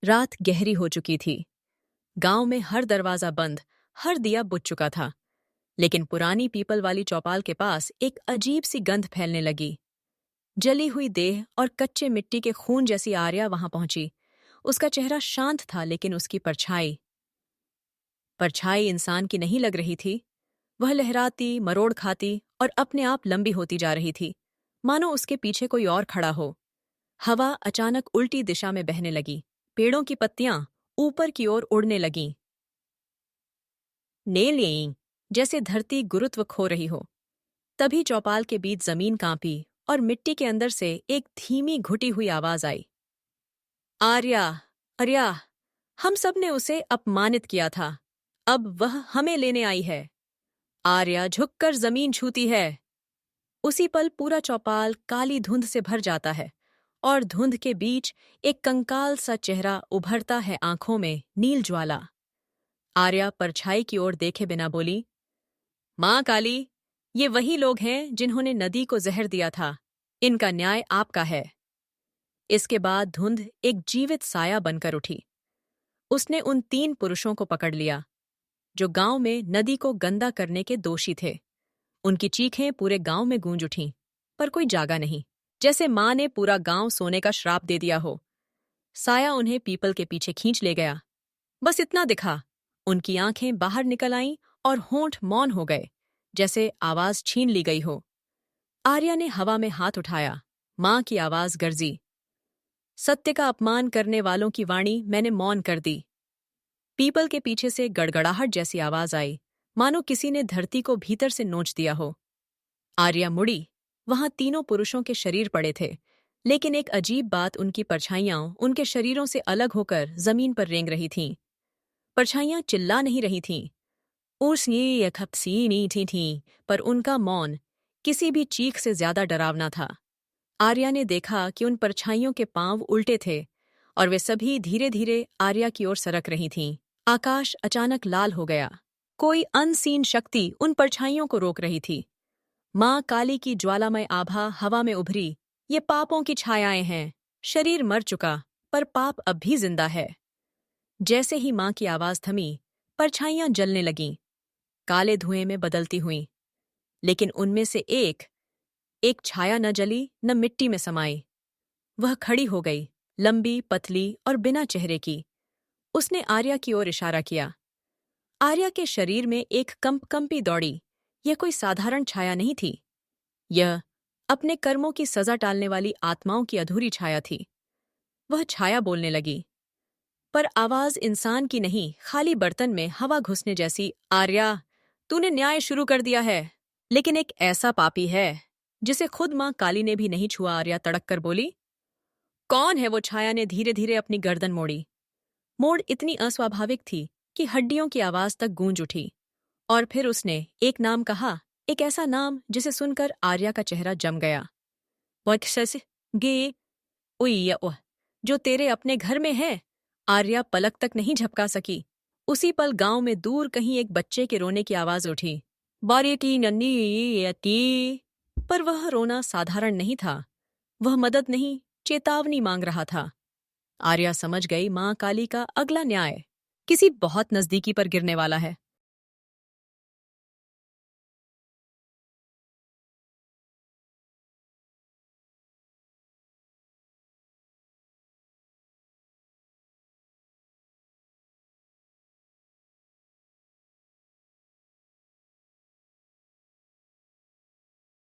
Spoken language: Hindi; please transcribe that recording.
रात गहरी हो चुकी थी। गांव में हर दरवाजा बंद, हर दिया बुझ चुका था। लेकिन पुरानी पीपल वाली चौपाल के पास एक अजीब सी गंध फैलने लगी। जली हुई देह और कच्चे मिट्टी के खून जैसी आर्या वहां पहुंची। उसका चेहरा शांत था, लेकिन उसकी परछाई परछाई इंसान की नहीं लग रही थी। वह लहराती, मरोड़ खाती और अपने आप लंबी होती जा रही थी, मानो उसके पीछे कोई और खड़ा हो। हवा अचानक उल्टी दिशा में बहने लगी। पेड़ों की पत्तियां ऊपर की ओर उड़ने लगीं, ने लें जैसे धरती गुरुत्व खो रही हो। तभी चौपाल के बीच जमीन कांपी और मिट्टी के अंदर से एक धीमी घुटी हुई आवाज आई। आर्या, आर्या, हम सब ने उसे अपमानित किया था, अब वह हमें लेने आई है। आर्या झुककर जमीन छूती है। उसी पल पूरा चौपाल काली धुंध से भर जाता है और धुंध के बीच एक कंकाल सा चेहरा उभरता है, आंखों में नील ज्वाला। आर्या परछाई की ओर देखे बिना बोली, मां काली, ये वही लोग हैं जिन्होंने नदी को जहर दिया था। इनका न्याय आपका है। इसके बाद धुंध एक जीवित साया बनकर उठी। उसने उन 3 पुरुषों को पकड़ लिया जो गांव में नदी को गंदा करने के दोषी थे। उनकी चीखें पूरे गांव में गूंज उठीं, पर कोई जागा नहीं, जैसे मां ने पूरा गांव सोने का श्राप दे दिया हो। साया उन्हें पीपल के पीछे खींच ले गया। बस इतना दिखा, उनकी आंखें बाहर निकल आईं और होंठ मौन हो गए, जैसे आवाज छीन ली गई हो। आर्या ने हवा में हाथ उठाया। मां की आवाज गरजी, सत्य का अपमान करने वालों की वाणी मैंने मौन कर दी। पीपल के पीछे से गड़गड़ाहट जैसी आवाज आई, मानो किसी ने धरती को भीतर से नोच दिया हो। आर्या मुड़ी। वहां तीनों पुरुषों के शरीर पड़े थे, लेकिन एक अजीब बात, उनकी परछाइयां उनके शरीरों से अलग होकर जमीन पर रेंग रही थीं। परछाइयां चिल्ला नहीं रही थीं, ऊर्स्नी खपसी नहीं थीं, पर उनका मौन किसी भी चीख से ज्यादा डरावना था। आर्या ने देखा कि उन परछाइयों के पांव उल्टे थे और वे सभी धीरे धीरे आर्या की ओर सरक रही थीं। आकाश अचानक लाल हो गया। कोई अनसीन शक्ति उन परछाइयों को रोक रही थी। मां काली की ज्वालामय आभा हवा में उभरी। ये पापों की छायाएं हैं। शरीर मर चुका, पर पाप अब भी जिंदा है। जैसे ही मां की आवाज थमी, परछाइयां जलने लगीं, काले धुएं में बदलती हुईं। लेकिन उनमें से एक छाया न जली न मिट्टी में समाई। वह खड़ी हो गई, लंबी, पतली और बिना चेहरे की। उसने आर्या की ओर इशारा किया। आर्या के शरीर में एक कंपी दौड़ी। यह कोई साधारण छाया नहीं थी। यह अपने कर्मों की सजा टालने वाली आत्माओं की अधूरी छाया थी। वह छाया बोलने लगी, पर आवाज इंसान की नहीं, खाली बर्तन में हवा घुसने जैसी। आर्या, तूने न्याय शुरू कर दिया है, लेकिन एक ऐसा पापी है जिसे खुद मां काली ने भी नहीं छुआ। आर्या तड़क कर बोली, कौन है वो? छाया ने धीरे धीरे अपनी गर्दन मोड़ी। मोड़ इतनी अस्वाभाविक थी कि हड्डियों की आवाज तक गूंज उठी। और फिर उसने एक नाम कहा, एक ऐसा नाम जिसे सुनकर आर्या का चेहरा जम गया। गे उई ओह, जो तेरे अपने घर में है। आर्या पलक तक नहीं झपका सकी। उसी पल गांव में दूर कहीं एक बच्चे के रोने की आवाज उठी, बारी नन्नी। पर वह रोना साधारण नहीं था। वह मदद नहीं, चेतावनी मांग रहा था। आर्या समझ गई, मां काली का अगला न्याय किसी बहुत नजदीकी पर गिरने वाला है।